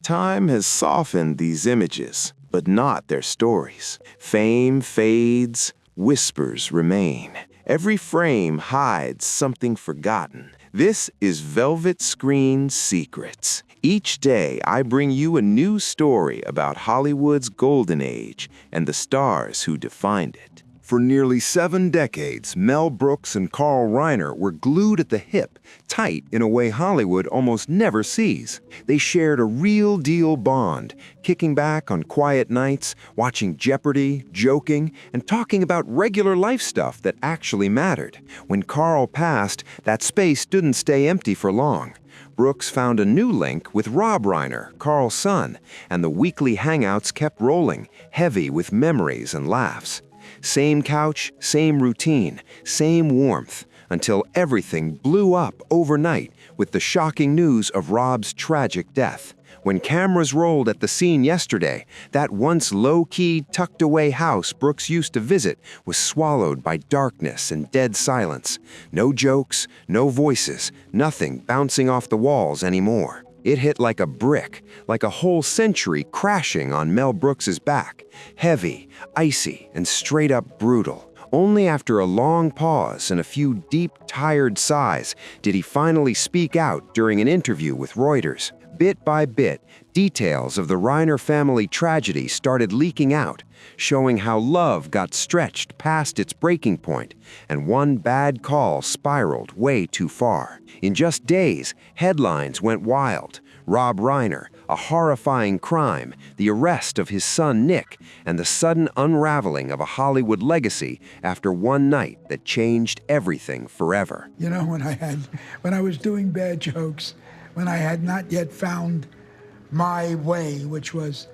Time has softened these images, but not their stories. Fame fades, whispers remain. Every frame hides something forgotten. This is Velvet Screen Secrets. Each day, I bring you a new story about Hollywood's golden age and the stars who defined it. For nearly 7 decades, Mel Brooks and Carl Reiner were glued at the hip, tight in a way Hollywood almost never sees. They shared a real-deal bond, kicking back on quiet nights, watching Jeopardy, joking, and talking about regular life stuff that actually mattered. When Carl passed, that space didn't stay empty for long. Brooks found a new link with Rob Reiner, Carl's son, and the weekly hangouts kept rolling, heavy with memories and laughs. Same couch, same routine, same warmth, until everything blew up overnight with the shocking news of Rob's tragic death. When cameras rolled at the scene yesterday, that once low-key, tucked-away house Brooks used to visit was swallowed by darkness and dead silence. No jokes, no voices, nothing bouncing off the walls anymore. It hit like a brick, like a whole century crashing on Mel Brooks's back. Heavy, icy, and straight-up brutal. Only after a long pause and a few deep, tired sighs did he finally speak out during an interview with Reuters. Bit by bit, details of the Reiner family tragedy started leaking out, showing how love got stretched past its breaking point, and one bad call spiraled way too far. In just days, headlines went wild. Rob Reiner, a horrifying crime, the arrest of his son Nick, and the sudden unraveling of a Hollywood legacy after one night that changed everything forever. You know, when I was doing bad jokes, when I had not yet found my way, which was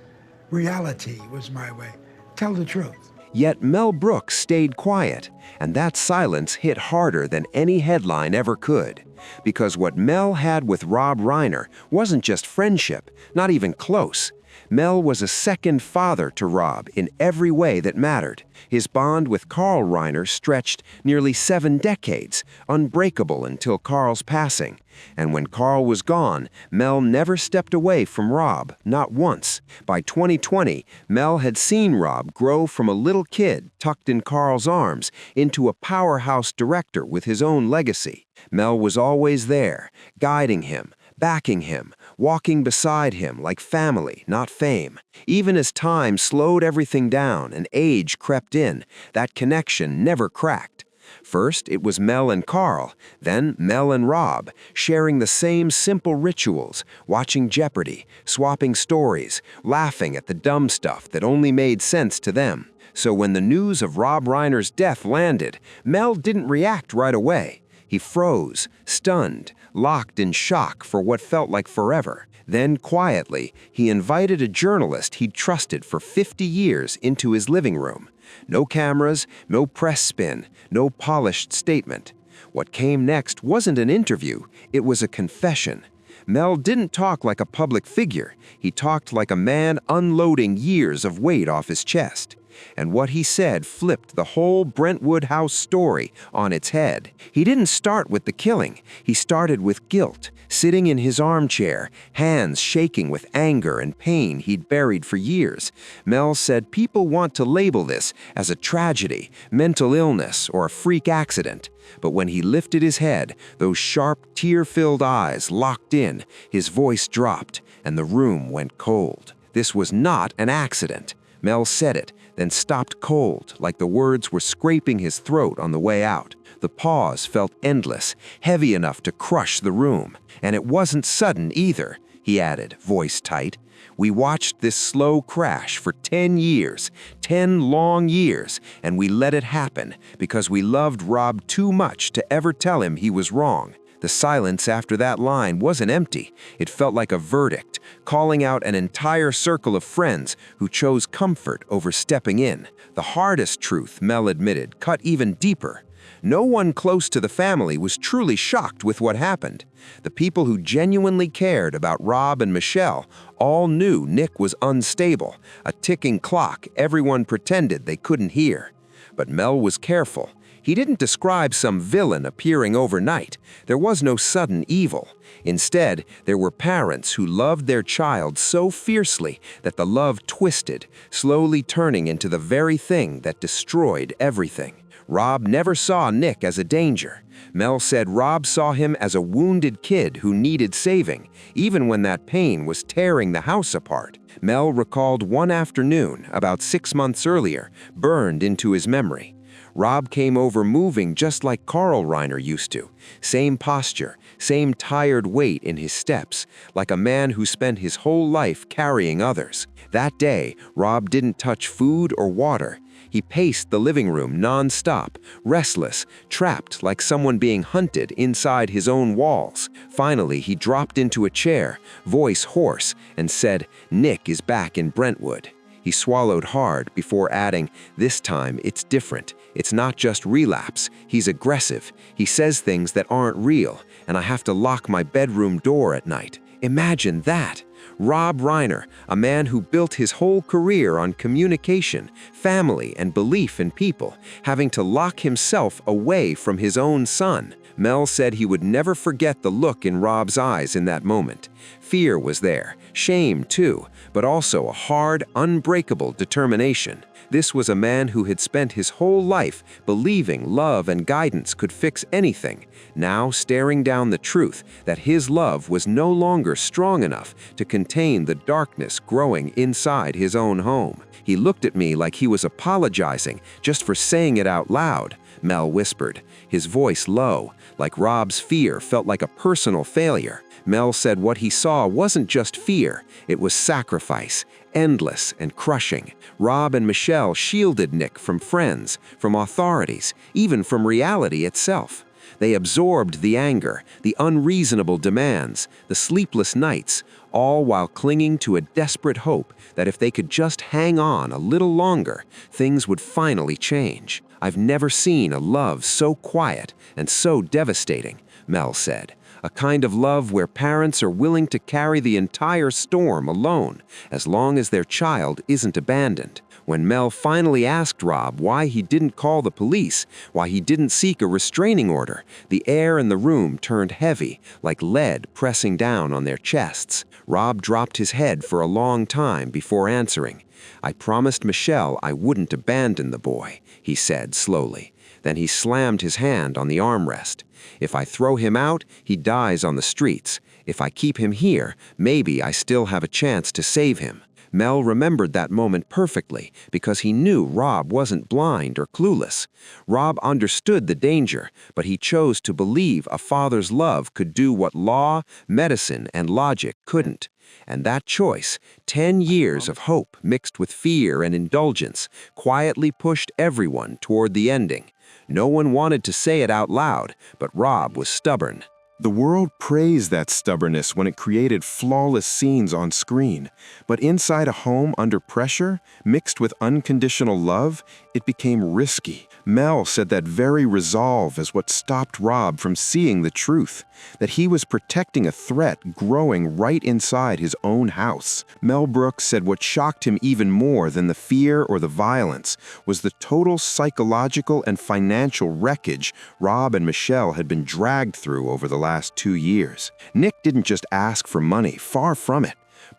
reality was my way. Tell the truth. Yet Mel Brooks stayed quiet, and that silence hit harder than any headline ever could. Because what Mel had with Rob Reiner wasn't just friendship, not even close. Mel was a second father to Rob in every way that mattered. His bond with Carl Reiner stretched nearly 7 decades, unbreakable until Carl's passing. And when Carl was gone, Mel never stepped away from Rob, not once. By 2020, Mel had seen Rob grow from a little kid tucked in Carl's arms into a powerhouse director with his own legacy. Mel was always there, guiding him, backing him, walking beside him like family, not fame. Even as time slowed everything down and age crept in, that connection never cracked. First, it was Mel and Carl, then Mel and Rob, sharing the same simple rituals, watching Jeopardy, swapping stories, laughing at the dumb stuff that only made sense to them. So when the news of Rob Reiner's death landed, Mel didn't react right away. He froze, stunned, locked in shock for what felt like forever. Then, quietly, he invited a journalist he'd trusted for 50 years into his living room. No cameras, no press spin, no polished statement. What came next wasn't an interview, it was a confession. Mel didn't talk like a public figure. He talked like a man unloading years of weight off his chest. And what he said flipped the whole Brentwood House story on its head. He didn't start with the killing. He started with guilt, sitting in his armchair, hands shaking with anger and pain he'd buried for years. Mel said people want to label this as a tragedy, mental illness, or a freak accident. But when he lifted his head, those sharp, tear-filled eyes locked in, his voice dropped, and the room went cold. This was not an accident. Mel said it, then stopped cold, like the words were scraping his throat on the way out. The pause felt endless, heavy enough to crush the room. And it wasn't sudden either, he added, voice tight. We watched this slow crash for 10 years, 10 long years, and we let it happen because we loved Rob too much to ever tell him he was wrong. The silence after that line wasn't empty. It felt like a verdict, calling out an entire circle of friends who chose comfort over stepping in. The hardest truth, Mel admitted, cut even deeper. No one close to the family was truly shocked with what happened. The people who genuinely cared about Rob and Michelle all knew Nick was unstable, a ticking clock everyone pretended they couldn't hear. But Mel was careful. He didn't describe some villain appearing overnight. There was no sudden evil. Instead, there were parents who loved their child so fiercely that the love twisted, slowly turning into the very thing that destroyed everything. Rob never saw Nick as a danger. Mel said Rob saw him as a wounded kid who needed saving, even when that pain was tearing the house apart. Mel recalled one afternoon, about 6 months earlier, burned into his memory. Rob came over moving just like Carl Reiner used to. Same posture, same tired weight in his steps, like a man who spent his whole life carrying others. That day, Rob didn't touch food or water. He paced the living room non-stop, restless, trapped like someone being hunted inside his own walls. Finally, he dropped into a chair, voice hoarse, and said, "Nick is back in Brentwood." He swallowed hard before adding, "This time it's different. It's not just relapse. He's aggressive. He says things that aren't real, and I have to lock my bedroom door at night." Imagine that! Rob Reiner, a man who built his whole career on communication, family, and belief in people, having to lock himself away from his own son. Mel said he would never forget the look in Rob's eyes in that moment. Fear was there, shame too, but also a hard, unbreakable determination. This was a man who had spent his whole life believing love and guidance could fix anything, now staring down the truth that his love was no longer strong enough to contain the darkness growing inside his own home. He looked at me like he was apologizing just for saying it out loud, Mel whispered, his voice low, like Rob's fear felt like a personal failure. Mel said what he saw wasn't just fear, it was sacrifice, endless and crushing. Rob and Michelle shielded Nick from friends, from authorities, even from reality itself. They absorbed the anger, the unreasonable demands, the sleepless nights, all while clinging to a desperate hope that if they could just hang on a little longer, things would finally change. "I've never seen a love so quiet and so devastating," Mel said. A kind of love where parents are willing to carry the entire storm alone, as long as their child isn't abandoned. When Mel finally asked Rob why he didn't call the police, why he didn't seek a restraining order, the air in the room turned heavy, like lead pressing down on their chests. Rob dropped his head for a long time before answering. "I promised Michelle I wouldn't abandon the boy," he said slowly. Then he slammed his hand on the armrest. "If I throw him out, he dies on the streets. If I keep him here, maybe I still have a chance to save him." Mel remembered that moment perfectly because he knew Rob wasn't blind or clueless. Rob understood the danger, but he chose to believe a father's love could do what law, medicine, and logic couldn't. And that choice, 10 years of hope mixed with fear and indulgence, quietly pushed everyone toward the ending. No one wanted to say it out loud, but Rob was stubborn. The world praised that stubbornness when it created flawless scenes on screen. But inside a home under pressure, mixed with unconditional love, it became risky. Mel said that very resolve is what stopped Rob from seeing the truth, that he was protecting a threat growing right inside his own house. Mel Brooks said what shocked him even more than the fear or the violence was the total psychological and financial wreckage Rob and Michelle had been dragged through over the last 2 years. Nick didn't just ask for money, far from it.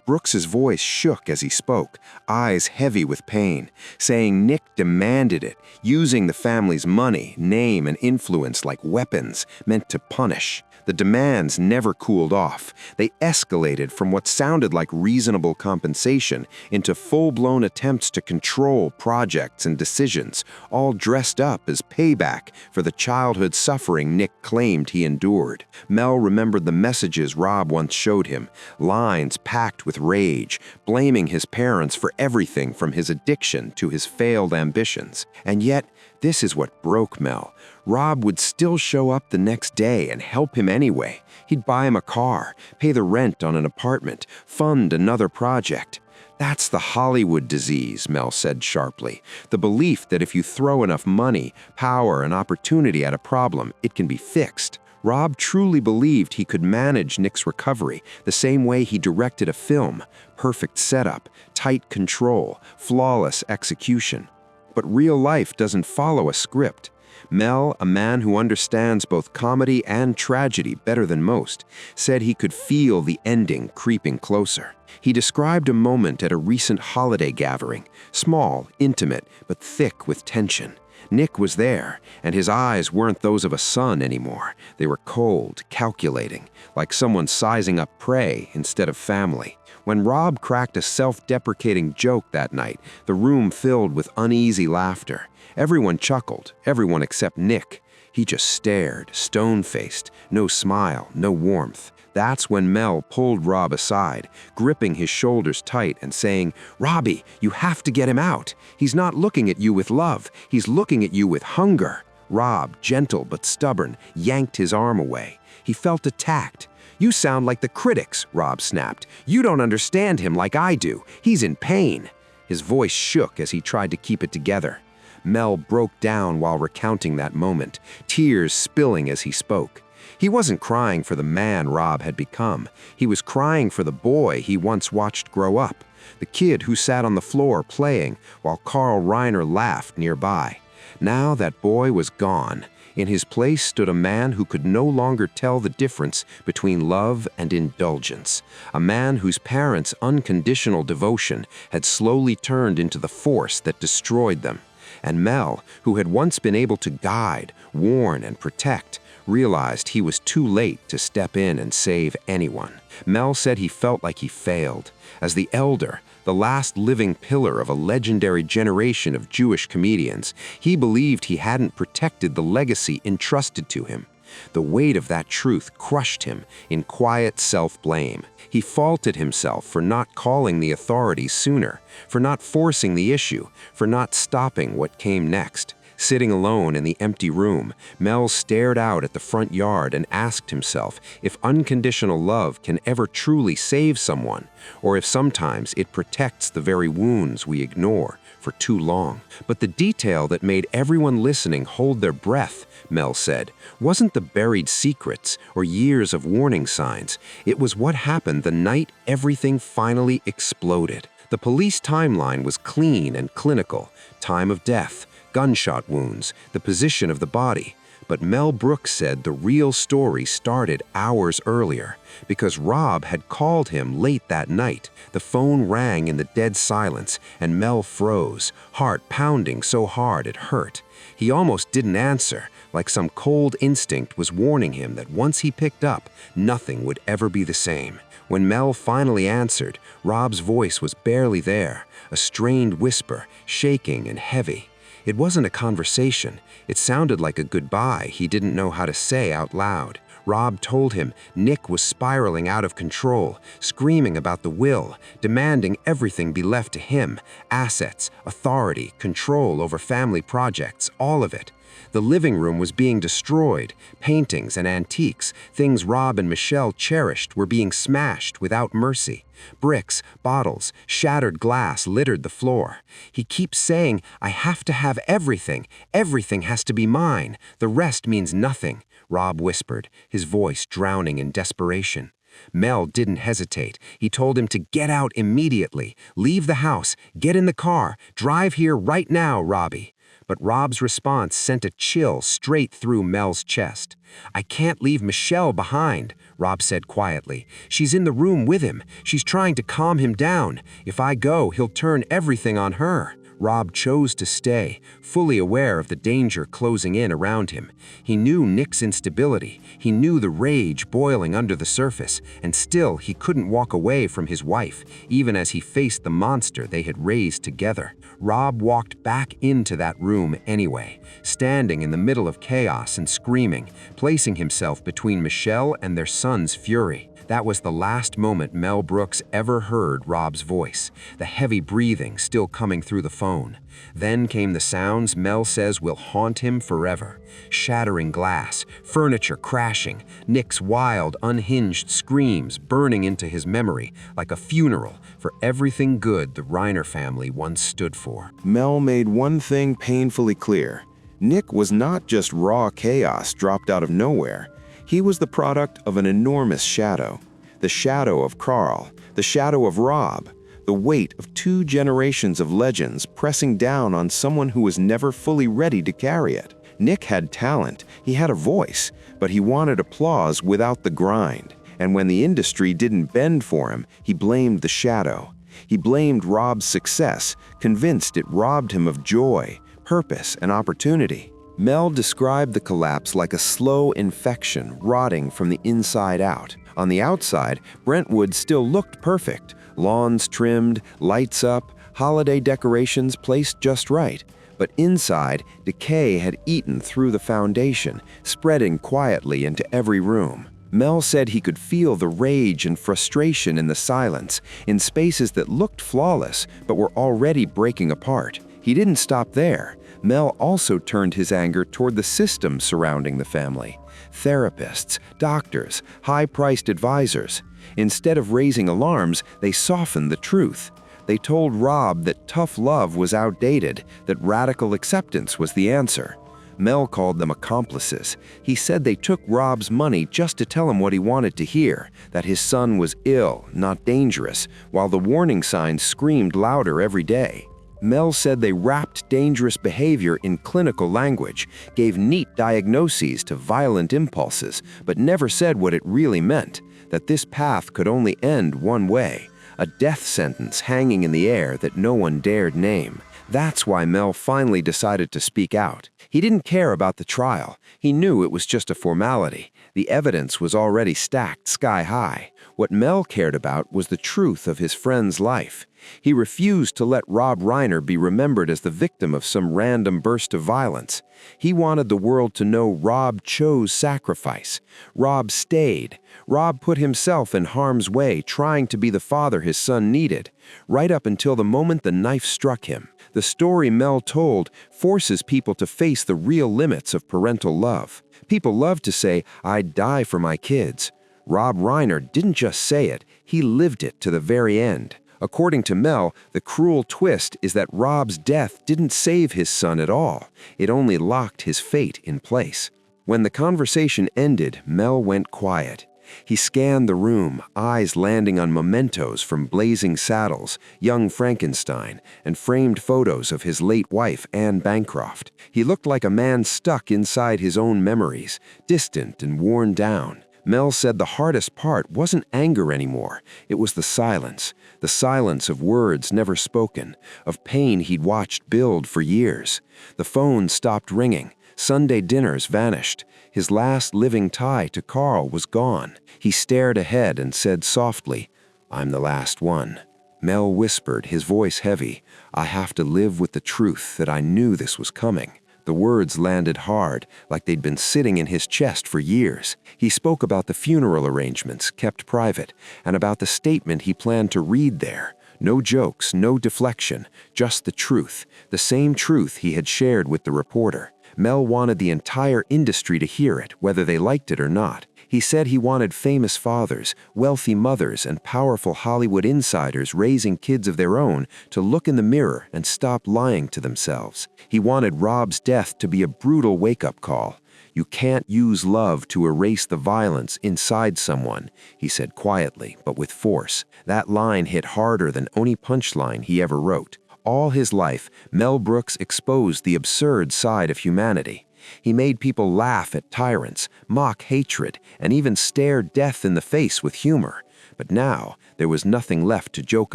Brooks's voice shook as he spoke, eyes heavy with pain, saying Nick demanded it, using the family's money, name, and influence like weapons meant to punish. The demands never cooled off. They escalated from what sounded like reasonable compensation into full-blown attempts to control projects and decisions, all dressed up as payback for the childhood suffering Nick claimed he endured. Mel remembered the messages Rob once showed him, lines packed with rage, blaming his parents for everything from his addiction to his failed ambitions. And yet, this is what broke Mel. Rob would still show up the next day and help him anyway. He'd buy him a car, pay the rent on an apartment, fund another project. That's the Hollywood disease, Mel said sharply. The belief that if you throw enough money, power, and opportunity at a problem, it can be fixed. Rob truly believed he could manage Nick's recovery the same way he directed a film. Perfect setup, tight control, flawless execution. But real life doesn't follow a script. Mel, a man who understands both comedy and tragedy better than most, said he could feel the ending creeping closer. He described a moment at a recent holiday gathering, small, intimate, but thick with tension. Nick was there, and his eyes weren't those of a son anymore. They were cold, calculating, like someone sizing up prey instead of family. When Rob cracked a self-deprecating joke that night, the room filled with uneasy laughter. Everyone chuckled, everyone except Nick. He just stared, stone-faced, no smile, no warmth. That's when Mel pulled Rob aside, gripping his shoulders tight and saying, "Robbie, you have to get him out. He's not looking at you with love. He's looking at you with hunger." Rob, gentle but stubborn, yanked his arm away. He felt attacked. "You sound like the critics," Rob snapped. "You don't understand him like I do. He's in pain." His voice shook as he tried to keep it together. Mel broke down while recounting that moment, tears spilling as he spoke. He wasn't crying for the man Rob had become. He was crying for the boy he once watched grow up, the kid who sat on the floor playing while Carl Reiner laughed nearby. Now that boy was gone. In his place stood a man who could no longer tell the difference between love and indulgence, a man whose parents' unconditional devotion had slowly turned into the force that destroyed them. And Mel, who had once been able to guide, warn, and protect, realized he was too late to step in and save anyone. Mel said he felt like he failed. As the elder, the last living pillar of a legendary generation of Jewish comedians, he believed he hadn't protected the legacy entrusted to him. The weight of that truth crushed him in quiet self-blame. He faulted himself for not calling the authorities sooner, for not forcing the issue, for not stopping what came next. Sitting alone in the empty room, Mel stared out at the front yard and asked himself if unconditional love can ever truly save someone, or if sometimes it protects the very wounds we ignore for too long. But the detail that made everyone listening hold their breath, Mel said, wasn't the buried secrets or years of warning signs. It was what happened the night everything finally exploded. The police timeline was clean and clinical. Time of death, gunshot wounds, the position of the body. But Mel Brooks said the real story started hours earlier because Rob had called him late that night. The phone rang in the dead silence and Mel froze, heart pounding so hard it hurt. He almost didn't answer, like some cold instinct was warning him that once he picked up, nothing would ever be the same. When Mel finally answered, Rob's voice was barely there, a strained whisper, shaking and heavy. It wasn't a conversation. It sounded like a goodbye he didn't know how to say out loud. Rob told him Nick was spiraling out of control, screaming about the will, demanding everything be left to him, assets, authority, control over family projects, all of it. The living room was being destroyed. Paintings and antiques, things Rob and Michelle cherished, were being smashed without mercy. Bricks, bottles, shattered glass littered the floor. He keeps saying, "I have to have everything. Everything has to be mine. The rest means nothing," Rob whispered, his voice drowning in desperation. Mel didn't hesitate. He told him to get out immediately. "Leave the house. Get in the car. Drive here right now, Robbie." But Rob's response sent a chill straight through Mel's chest. "I can't leave Michelle behind," Rob said quietly. "She's in the room with him. She's trying to calm him down. If I go, he'll turn everything on her." Rob chose to stay, fully aware of the danger closing in around him. He knew Nick's instability. He knew the rage boiling under the surface, and still he couldn't walk away from his wife, even as he faced the monster they had raised together. Rob walked back into that room anyway, standing in the middle of chaos and screaming, placing himself between Michelle and their son's fury. That was the last moment Mel Brooks ever heard Rob's voice, the heavy breathing still coming through the phone. Then came the sounds Mel says will haunt him forever. Shattering glass, furniture crashing, Nick's wild, unhinged screams burning into his memory like a funeral for everything good the Reiner family once stood for. Mel made one thing painfully clear. Nick was not just raw chaos dropped out of nowhere. He was the product of an enormous shadow. The shadow of Carl, the shadow of Rob, the weight of 2 generations of legends pressing down on someone who was never fully ready to carry it. Nick had talent, he had a voice, but he wanted applause without the grind. And when the industry didn't bend for him, he blamed the shadow. He blamed Rob's success, convinced it robbed him of joy, purpose, and opportunity. Mel described the collapse like a slow infection rotting from the inside out. On the outside, Brentwood still looked perfect. Lawns trimmed, lights up, holiday decorations placed just right. But inside, decay had eaten through the foundation, spreading quietly into every room. Mel said he could feel the rage and frustration in the silence, in spaces that looked flawless but were already breaking apart. He didn't stop there. Mel also turned his anger toward the system surrounding the family. Therapists, doctors, high-priced advisors. Instead of raising alarms, they softened the truth. They told Rob that tough love was outdated, that radical acceptance was the answer. Mel called them accomplices. He said they took Rob's money just to tell him what he wanted to hear, that his son was ill, not dangerous, while the warning signs screamed louder every day. Mel said they wrapped dangerous behavior in clinical language, gave neat diagnoses to violent impulses, but never said what it really meant, that this path could only end one way, a death sentence hanging in the air that no one dared name. That's why Mel finally decided to speak out. He didn't care about the trial. He knew it was just a formality. The evidence was already stacked sky high. What Mel cared about was the truth of his friend's life. He refused to let Rob Reiner be remembered as the victim of some random burst of violence. He wanted the world to know Rob chose sacrifice. Rob stayed. Rob put himself in harm's way, trying to be the father his son needed, right up until the moment the knife struck him. The story Mel told forces people to face the real limits of parental love. People love to say, "I'd die for my kids." Rob Reiner didn't just say it, he lived it to the very end. According to Mel, the cruel twist is that Rob's death didn't save his son at all. It only locked his fate in place. When the conversation ended, Mel went quiet. He scanned the room, eyes landing on mementos from Blazing Saddles, Young Frankenstein, and framed photos of his late wife, Anne Bancroft. He looked like a man stuck inside his own memories, distant and worn down. Mel said the hardest part wasn't anger anymore. It was the silence of words never spoken, of pain he'd watched build for years. The phone stopped ringing. Sunday dinners vanished. His last living tie to Carl was gone. He stared ahead and said softly, "I'm the last one." Mel whispered, his voice heavy, "I have to live with the truth that I knew this was coming." The words landed hard, like they'd been sitting in his chest for years. He spoke about the funeral arrangements, kept private, and about the statement he planned to read there. No jokes, no deflection, just the truth, the same truth he had shared with the reporter. Mel wanted the entire industry to hear it, whether they liked it or not. He said he wanted famous fathers, wealthy mothers, and powerful Hollywood insiders raising kids of their own to look in the mirror and stop lying to themselves. He wanted Rob's death to be a brutal wake-up call. "You can't use love to erase the violence inside someone," he said quietly, but with force. That line hit harder than any punchline he ever wrote. All his life, Mel Brooks exposed the absurd side of humanity. He made people laugh at tyrants, mock hatred, and even stare death in the face with humor. But now, there was nothing left to joke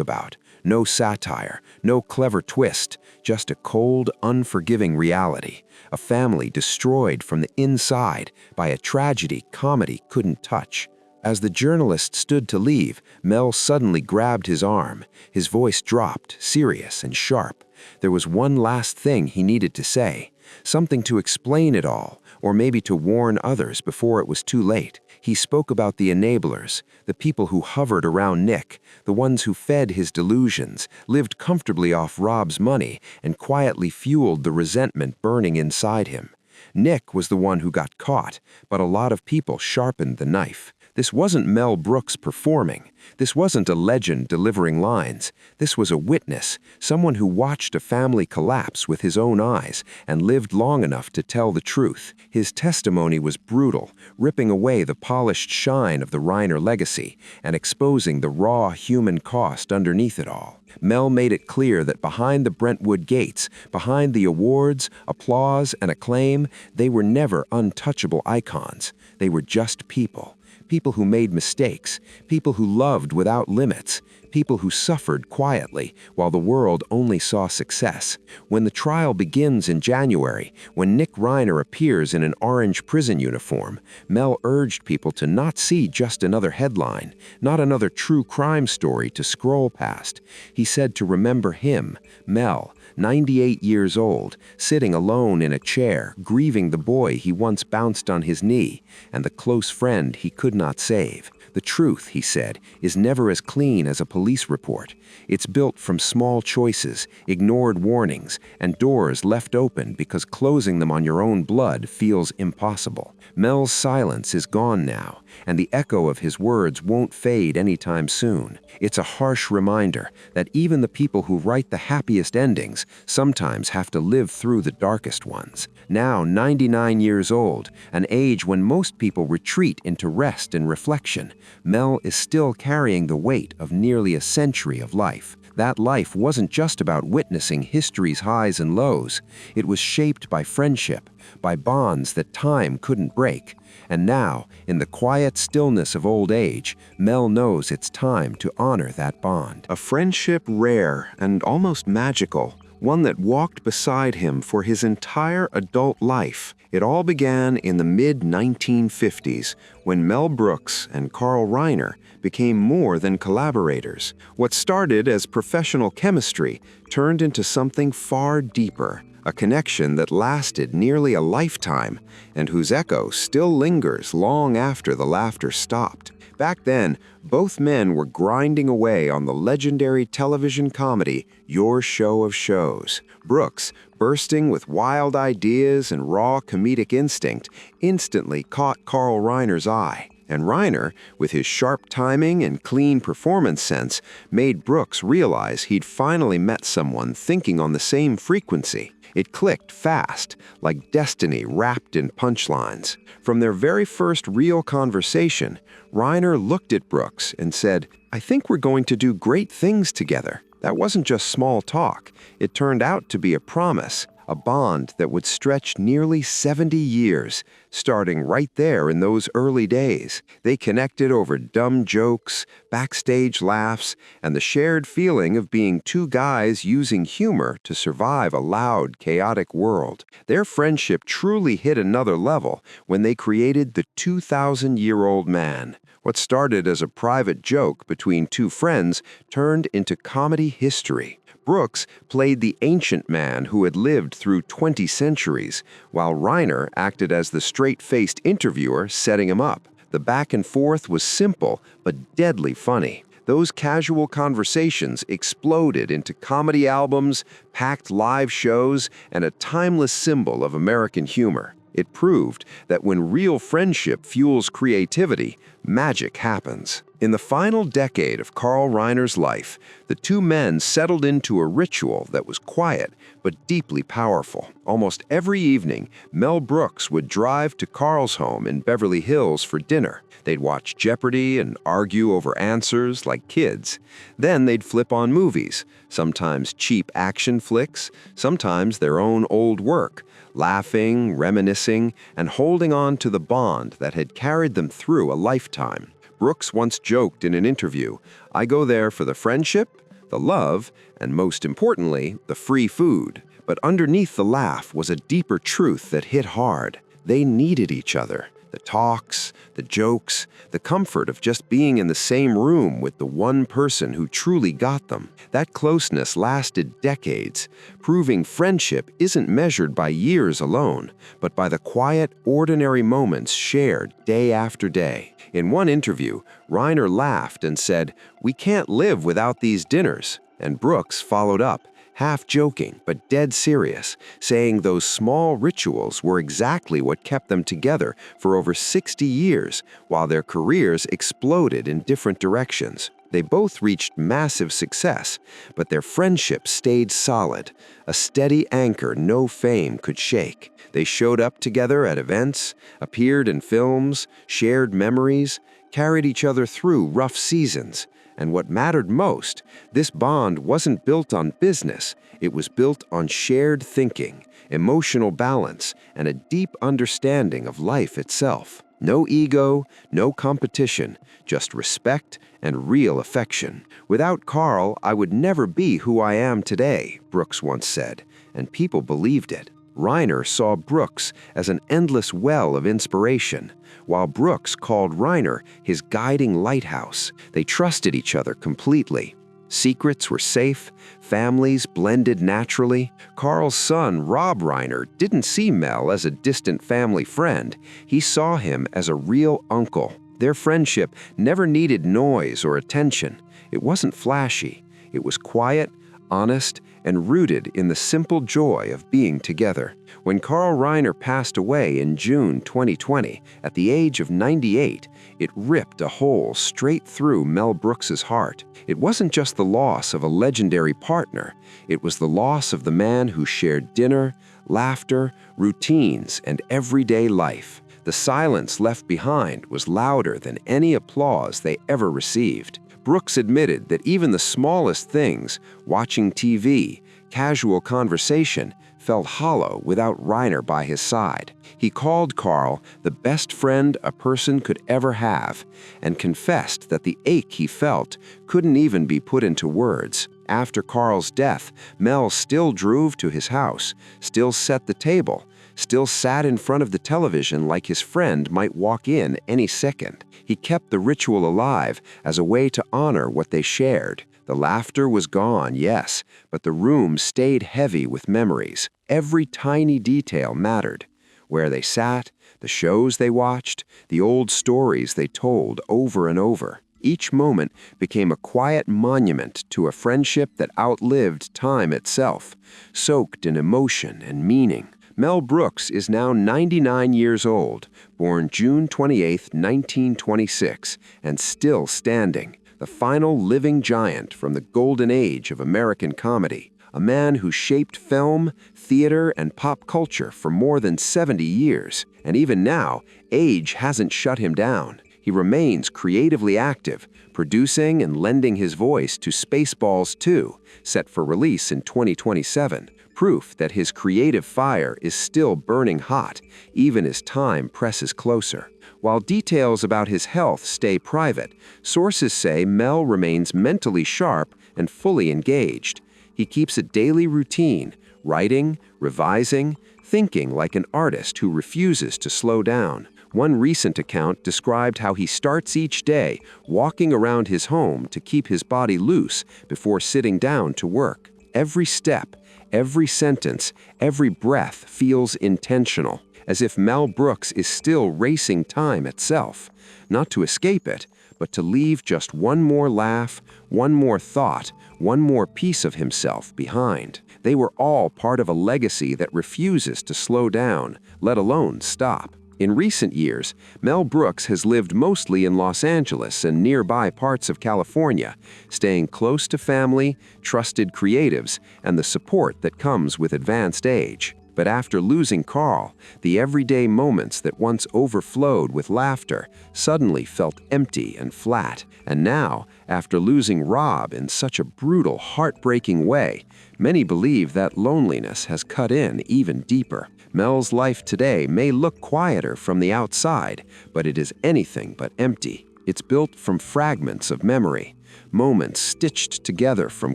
about. No satire, no clever twist, just a cold, unforgiving reality. A family destroyed from the inside by a tragedy comedy couldn't touch. As the journalist stood to leave, Mel suddenly grabbed his arm. His voice dropped, serious and sharp. There was one last thing he needed to say, something to explain it all, or maybe to warn others before it was too late. He spoke about the enablers, the people who hovered around Nick, the ones who fed his delusions, lived comfortably off Rob's money, and quietly fueled the resentment burning inside him. Nick was the one who got caught, but a lot of people sharpened the knife. This wasn't Mel Brooks performing. This wasn't a legend delivering lines. This was a witness, someone who watched a family collapse with his own eyes and lived long enough to tell the truth. His testimony was brutal, ripping away the polished shine of the Reiner legacy and exposing the raw human cost underneath it all. Mel made it clear that behind the Brentwood gates, behind the awards, applause, and acclaim, they were never untouchable icons. They were just people. People who made mistakes, people who loved without limits, people who suffered quietly while the world only saw success. When the trial begins in January, when Nick Reiner appears in an orange prison uniform, Mel urged people to not see just another headline, not another true crime story to scroll past. He said to remember him, Mel, 98 years old, sitting alone in a chair, grieving the boy he once bounced on his knee, and the close friend he could not save. The truth, he said, is never as clean as a police report. It's built from small choices, ignored warnings, and doors left open because closing them on your own blood feels impossible. Mel's silence is gone now, and the echo of his words won't fade anytime soon. It's a harsh reminder that even the people who write the happiest endings sometimes have to live through the darkest ones. Now 99 years old, an age when most people retreat into rest and reflection, Mel is still carrying the weight of nearly a century of life. That life wasn't just about witnessing history's highs and lows. It was shaped by friendship, by bonds that time couldn't break. And now, in the quiet stillness of old age, Mel knows it's time to honor that bond. A friendship rare and almost magical, one that walked beside him for his entire adult life. It all began in the mid-1950s when Mel Brooks and Carl Reiner became more than collaborators. What started as professional chemistry turned into something far deeper, a connection that lasted nearly a lifetime and whose echo still lingers long after the laughter stopped. Back then, both men were grinding away on the legendary television comedy Your Show of Shows. Brooks, bursting with wild ideas and raw comedic instinct, instantly caught Carl Reiner's eye. And Reiner, with his sharp timing and clean performance sense, made Brooks realize he'd finally met someone thinking on the same frequency. It clicked fast, like destiny wrapped in punchlines. From their very first real conversation, Reiner looked at Brooks and said, "I think we're going to do great things together." That wasn't just small talk. It turned out to be a promise, a bond that would stretch nearly 70 years, starting right there in those early days. They connected over dumb jokes, backstage laughs, and the shared feeling of being two guys using humor to survive a loud, chaotic world. Their friendship truly hit another level when they created the 2,000-year-old man. What started as a private joke between two friends turned into comedy history. Brooks played the ancient man who had lived through 20 centuries, while Reiner acted as the straight-faced interviewer setting him up. The back and forth was simple but deadly funny. Those casual conversations exploded into comedy albums, packed live shows, and a timeless symbol of American humor. It proved that when real friendship fuels creativity, magic happens. In the final decade of Carl Reiner's life, the two men settled into a ritual that was quiet but deeply powerful. Almost every evening, Mel Brooks would drive to Carl's home in Beverly Hills for dinner. They'd watch Jeopardy and argue over answers like kids. Then they'd flip on movies, sometimes cheap action flicks, sometimes their own old work, laughing, reminiscing, and holding on to the bond that had carried them through a lifetime. Brooks once joked in an interview, "I go there for the friendship, the love, and most importantly, the free food." But underneath the laugh was a deeper truth that hit hard. They needed each other. The talks, the jokes, the comfort of just being in the same room with the one person who truly got them. That closeness lasted decades, proving friendship isn't measured by years alone, but by the quiet, ordinary moments shared day after day. In one interview, Reiner laughed and said, "We can't live without these dinners." And Brooks followed up, half joking but dead serious, saying those small rituals were exactly what kept them together for over 60 years while their careers exploded in different directions. They both reached massive success, but their friendship stayed solid, a steady anchor no fame could shake. They showed up together at events, appeared in films, shared memories, carried each other through rough seasons. And what mattered most, this bond wasn't built on business, it was built on shared thinking, emotional balance, and a deep understanding of life itself. No ego, no competition, just respect and real affection. Without Carl, I would never be who I am today, Brooks once said, and people believed it. Reiner saw Brooks as an endless well of inspiration, while Brooks called Reiner his guiding lighthouse. They trusted each other completely. Secrets were safe, families blended naturally. Carl's son, Rob Reiner, didn't see Mel as a distant family friend. He saw him as a real uncle. Their friendship never needed noise or attention. It wasn't flashy. It was quiet, honest, and rooted in the simple joy of being together. When Carl Reiner passed away in June 2020, at the age of 98, it ripped a hole straight through Mel Brooks's heart. It wasn't just the loss of a legendary partner, it was the loss of the man who shared dinner, laughter, routines, and everyday life. The silence left behind was louder than any applause they ever received. Brooks admitted that even the smallest things, watching TV, casual conversation, felt hollow without Reiner by his side. He called Carl the best friend a person could ever have, and confessed that the ache he felt couldn't even be put into words. After Carl's death, Mel still drove to his house, still set the table, still sat in front of the television like his friend might walk in any second. He kept the ritual alive as a way to honor what they shared. The laughter was gone, yes, but the room stayed heavy with memories. Every tiny detail mattered. Where they sat, the shows they watched, the old stories they told over and over. Each moment became a quiet monument to a friendship that outlived time itself, soaked in emotion and meaning. Mel Brooks is now 99 years old, born June 28, 1926, and still standing, the final living giant from the golden age of American comedy, a man who shaped film, theater, and pop culture for more than 70 years. And even now, age hasn't shut him down. He remains creatively active, producing and lending his voice to Spaceballs 2, set for release in 2027. Proof that his creative fire is still burning hot, even as time presses closer. While details about his health stay private, sources say Mel remains mentally sharp and fully engaged. He keeps a daily routine, writing, revising, thinking like an artist who refuses to slow down. One recent account described how he starts each day walking around his home to keep his body loose before sitting down to work. Every step, every sentence, every breath feels intentional, as if Mel Brooks is still racing time itself, not to escape it, but to leave just one more laugh, one more thought, one more piece of himself behind. They were all part of a legacy that refuses to slow down, let alone stop. In recent years, Mel Brooks has lived mostly in Los Angeles and nearby parts of California, staying close to family, trusted creatives, and the support that comes with advanced age. But after losing Carl, the everyday moments that once overflowed with laughter suddenly felt empty and flat. And now, after losing Rob in such a brutal, heartbreaking way, many believe that loneliness has cut in even deeper. Mel's life today may look quieter from the outside, but it is anything but empty. It's built from fragments of memory, moments stitched together from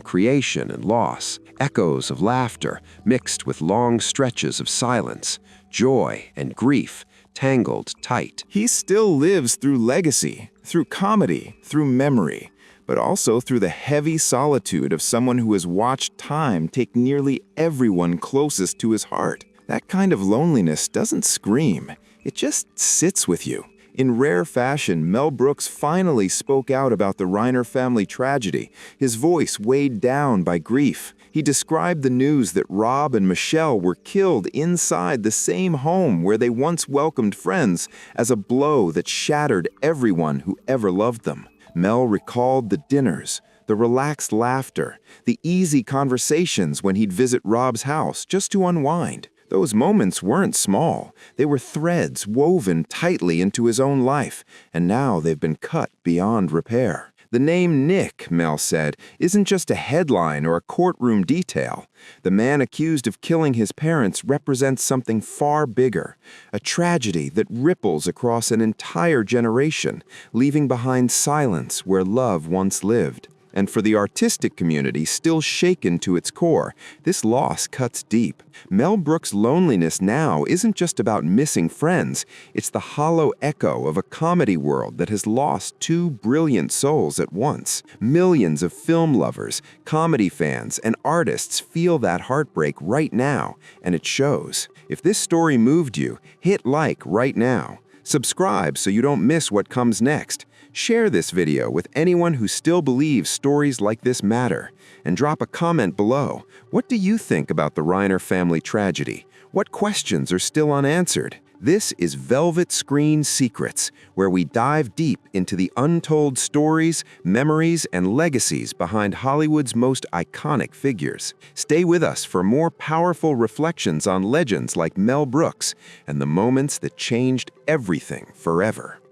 creation and loss, echoes of laughter mixed with long stretches of silence, joy and grief tangled tight. He still lives through legacy, through comedy, through memory, but also through the heavy solitude of someone who has watched time take nearly everyone closest to his heart. That kind of loneliness doesn't scream. It just sits with you. In rare fashion, Mel Brooks finally spoke out about the Reiner family tragedy, his voice weighed down by grief. He described the news that Rob and Michelle were killed inside the same home where they once welcomed friends as a blow that shattered everyone who ever loved them. Mel recalled the dinners, the relaxed laughter, the easy conversations when he'd visit Rob's house just to unwind. Those moments weren't small. They were threads woven tightly into his own life, and now they've been cut beyond repair. The name Nick, Mel said, isn't just a headline or a courtroom detail. The man accused of killing his parents represents something far bigger, a tragedy that ripples across an entire generation, leaving behind silence where love once lived. And for the artistic community still shaken to its core, this loss cuts deep. Mel Brooks' loneliness now isn't just about missing friends, it's the hollow echo of a comedy world that has lost two brilliant souls at once. Millions of film lovers, comedy fans, and artists feel that heartbreak right now, and it shows. If this story moved you, hit like right now. Subscribe so you don't miss what comes next. Share this video with anyone who still believes stories like this matter. And drop a comment below. What do you think about the Reiner family tragedy? What questions are still unanswered? This is Velvet Screen Secrets, where we dive deep into the untold stories, memories, and legacies behind Hollywood's most iconic figures. Stay with us for more powerful reflections on legends like Mel Brooks and the moments that changed everything forever.